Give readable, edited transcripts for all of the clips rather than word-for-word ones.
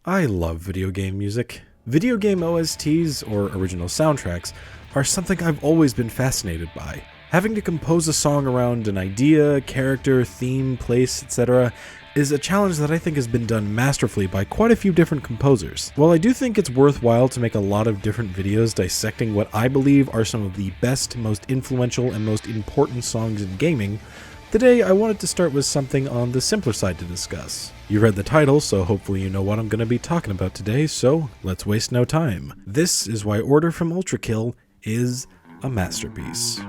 I love video game music. Video game OSTs, or original soundtracks, are something I've always been fascinated by. Having to compose a song around an idea, character, theme, place, etc. is a challenge that I think has been done masterfully by quite a few different composers. While I do think it's worthwhile to make a lot of different videos dissecting what I believe are some of the best, most influential, and most important songs in gaming, today I wanted to start with something on the simpler side to discuss. You read the title, so hopefully you know what I'm going to be talking about today, so let's waste no time. This is why Order from Ultrakill is a masterpiece.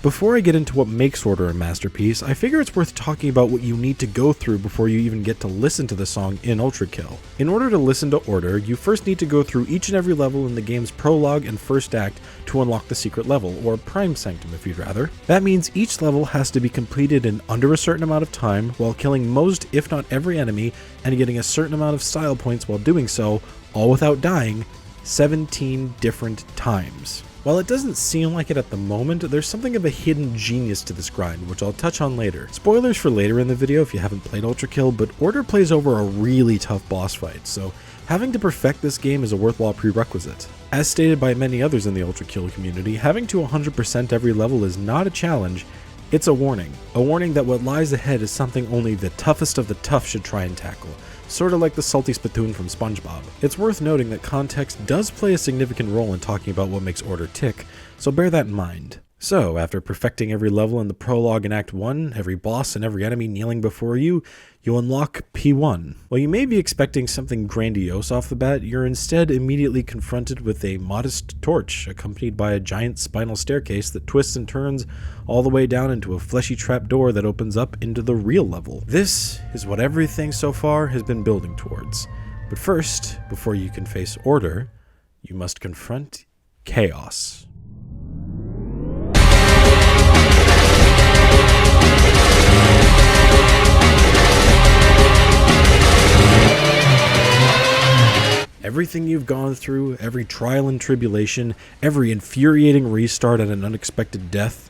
Before I get into what makes Order a masterpiece, I figure it's worth talking about what you need to go through before you even get to listen to the song in Ultrakill. In order to listen to Order, you first need to go through each and every level in the game's prologue and first act to unlock the secret level, or Prime Sanctum if you'd rather. That means each level has to be completed in under a certain amount of time while killing most, if not every enemy, and getting a certain amount of style points while doing so, all without dying, 17 different times. While it doesn't seem like it at the moment, there's something of a hidden genius to this grind, which I'll touch on later. Spoilers for later in the video if you haven't played Ultrakill, but Order plays over a really tough boss fight, so having to perfect this game is a worthwhile prerequisite. As stated by many others in the Ultrakill community, having to 100% every level is not a challenge, it's a warning. A warning that what lies ahead is something only the toughest of the tough should try and tackle. Sort of like the salty spittoon from SpongeBob. It's worth noting that context does play a significant role in talking about what makes Order tick, so bear that in mind. So, after perfecting every level in the prologue in Act 1, every boss and every enemy kneeling before you, you unlock P1. While you may be expecting something grandiose off the bat, you're instead immediately confronted with a modest torch, accompanied by a giant spinal staircase that twists and turns all the way down into a fleshy trapdoor that opens up into the real level. This is what everything so far has been building towards. But first, before you can face Order, you must confront Chaos. Everything you've gone through, every trial and tribulation, every infuriating restart and an unexpected death,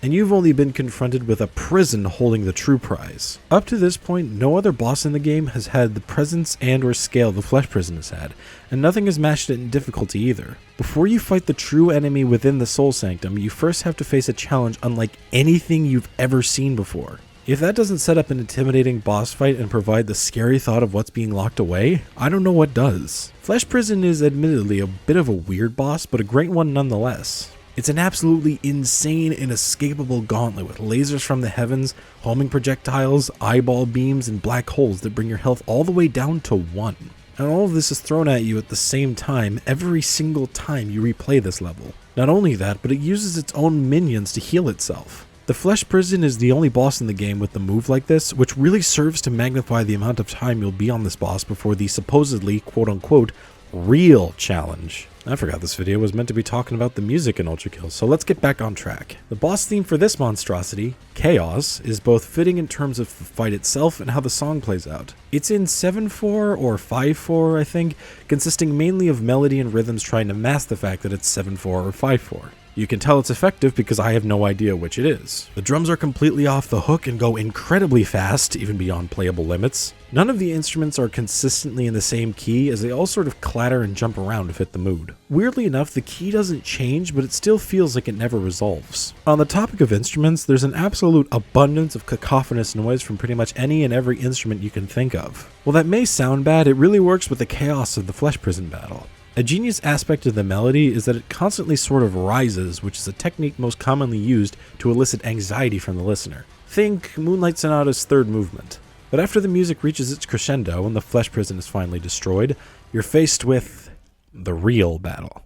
and you've only been confronted with a prison holding the true prize. Up to this point, no other boss in the game has had the presence and or scale the Flesh Prison has had, and nothing has matched it in difficulty either. Before you fight the true enemy within the Soul Sanctum, you first have to face a challenge unlike anything you've ever seen before. If that doesn't set up an intimidating boss fight and provide the scary thought of what's being locked away, I don't know what does. Flesh Prison is admittedly a bit of a weird boss, but a great one nonetheless. It's an absolutely insane, inescapable gauntlet with lasers from the heavens, homing projectiles, eyeball beams, and black holes that bring your health all the way down to 1. And all of this is thrown at you at the same time every single time you replay this level. Not only that, but it uses its own minions to heal itself. The Flesh Prison is the only boss in the game with a move like this, which really serves to magnify the amount of time you'll be on this boss before the supposedly, quote-unquote, real challenge. I forgot this video was meant to be talking about the music in Ultrakill, so let's get back on track. The boss theme for this monstrosity, Chaos, is both fitting in terms of the fight itself and how the song plays out. It's in 7/4 or 5/4, I think, consisting mainly of melody and rhythms trying to mask the fact that it's 7/4 or 5/4. You can tell it's effective because I have no idea which it is. The drums are completely off the hook and go incredibly fast, even beyond playable limits. None of the instruments are consistently in the same key, as they all sort of clatter and jump around to fit the mood. Weirdly enough, the key doesn't change, but it still feels like it never resolves. On the topic of instruments, there's an absolute abundance of cacophonous noise from pretty much any and every instrument you can think of. While that may sound bad, it really works with the chaos of the Flesh Prison battle. A genius aspect of the melody is that it constantly sort of rises, which is a technique most commonly used to elicit anxiety from the listener. Think Moonlight Sonata's third movement. But after the music reaches its crescendo and the Flesh Prison is finally destroyed, you're faced with the real battle.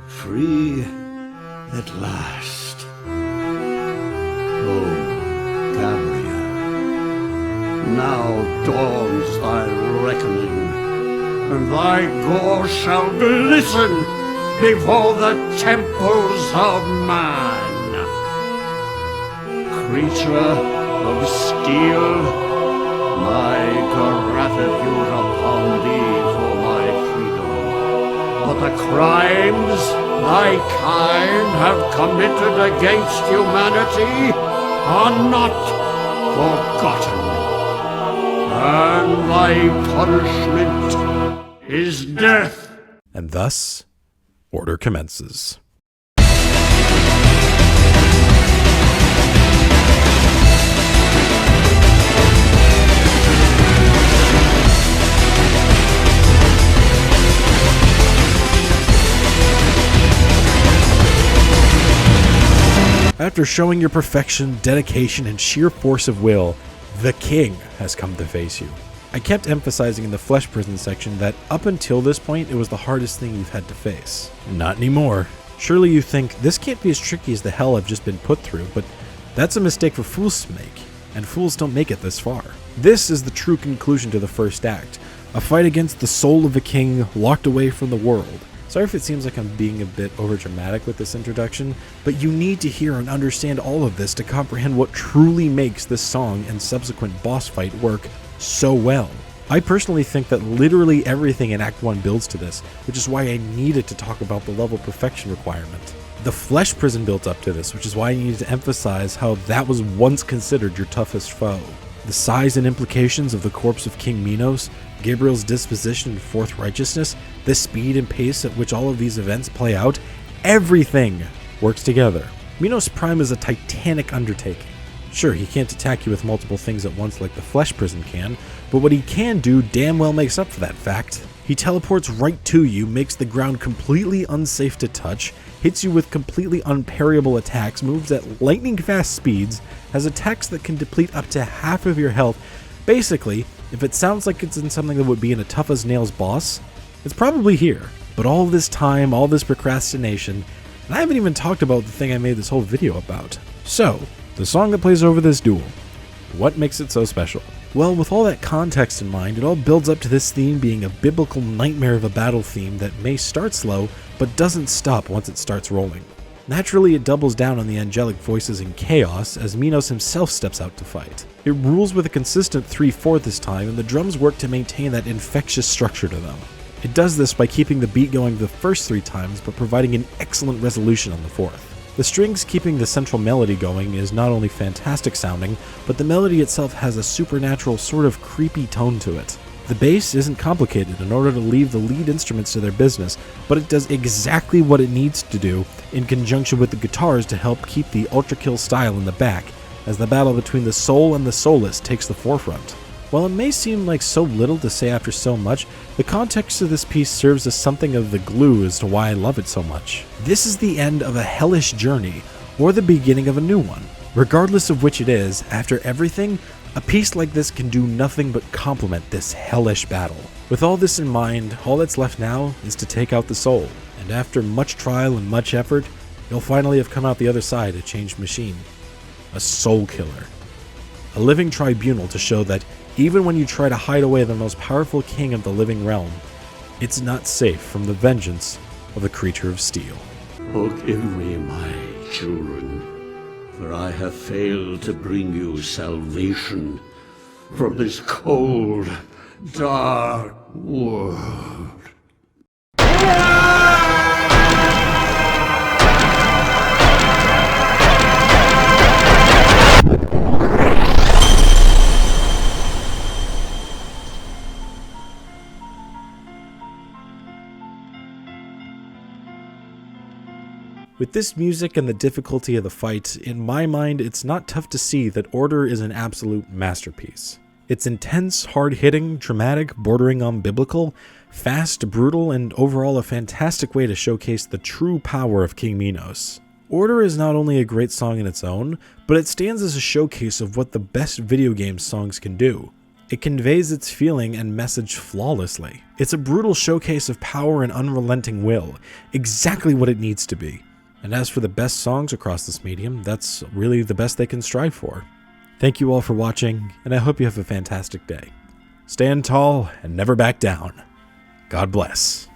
Free at last. Oh, Gabriel, now dawns thy reckoning, and thy gore shall glisten before the temples of man. creature of steel, my gratitude upon thee for my freedom. But the crimes thy kind have committed against humanity are not forgotten, and thy punishment is death. And thus, order commences. After showing your perfection, dedication, and sheer force of will, the king has come to face you. I kept emphasizing in the flesh prison section that up until this point, it was the hardest thing you've had to face. Not anymore. Surely you think, this can't be as tricky as the hell I've just been put through, but that's a mistake for fools to make, and fools don't make it this far. This is the true conclusion to the first act, a fight against the soul of a king locked away from the world. Sorry if it seems like I'm being a bit overdramatic with this introduction, but you need to hear and understand all of this to comprehend what truly makes this song and subsequent boss fight work so well. I personally think that literally everything in Act 1 builds to this, which is why I needed to talk about the level perfection requirement. The flesh prison built up to this, which is why I needed to emphasize how that was once considered your toughest foe. The size and implications of the corpse of King Minos, Gabriel's disposition and fourth righteousness, the speed and pace at which all of these events play out, everything works together. Minos Prime is a titanic undertaking. Sure, he can't attack you with multiple things at once like the flesh prison can, but what he can do damn well makes up for that fact. He teleports right to you, makes the ground completely unsafe to touch, hits you with completely unparryable attacks, moves at lightning fast speeds, has attacks that can deplete up to half of your health. Basically, if it sounds like it's in something that would be in a tough as nails boss, it's probably here. But all this time, all this procrastination, and I haven't even talked about the thing I made this whole video about. So, the song that plays over this duel. What makes it so special? Well, with all that context in mind, it all builds up to this theme being a biblical nightmare of a battle theme that may start slow, but doesn't stop once it starts rolling. Naturally, it doubles down on the angelic voices and chaos as Minos himself steps out to fight. It rules with a consistent 3/4 this time, and the drums work to maintain that infectious structure to them. It does this by keeping the beat going the first 3 times, but providing an excellent resolution on the 4th. The strings keeping the central melody going is not only fantastic sounding, but the melody itself has a supernatural sort of creepy tone to it. The bass isn't complicated in order to leave the lead instruments to their business, but it does exactly what it needs to do in conjunction with the guitars to help keep the Ultrakill style in the back, as the battle between the soul and the soulless takes the forefront. While it may seem like so little to say after so much, the context of this piece serves as something of the glue as to why I love it so much. This is the end of a hellish journey, or the beginning of a new one. Regardless of which it is, after everything, a piece like this can do nothing but complement this hellish battle. With all this in mind, all that's left now is to take out the soul, and after much trial and much effort, you'll finally have come out the other side a changed machine. A soul killer. A living tribunal to show that even when you try to hide away the most powerful king of the living realm, it's not safe from the vengeance of the creature of steel. Forgive me, my children, for I have failed to bring you salvation from this cold, dark world. With this music and the difficulty of the fight, in my mind it's not tough to see that Order is an absolute masterpiece. It's intense, hard-hitting, dramatic, bordering on biblical, fast, brutal, and overall a fantastic way to showcase the true power of King Minos. Order is not only a great song in its own, but it stands as a showcase of what the best video game songs can do. It conveys its feeling and message flawlessly. It's a brutal showcase of power and unrelenting will, exactly what it needs to be. And as for the best songs across this medium, that's really the best they can strive for. Thank you all for watching, and I hope you have a fantastic day. Stand tall and never back down. God bless.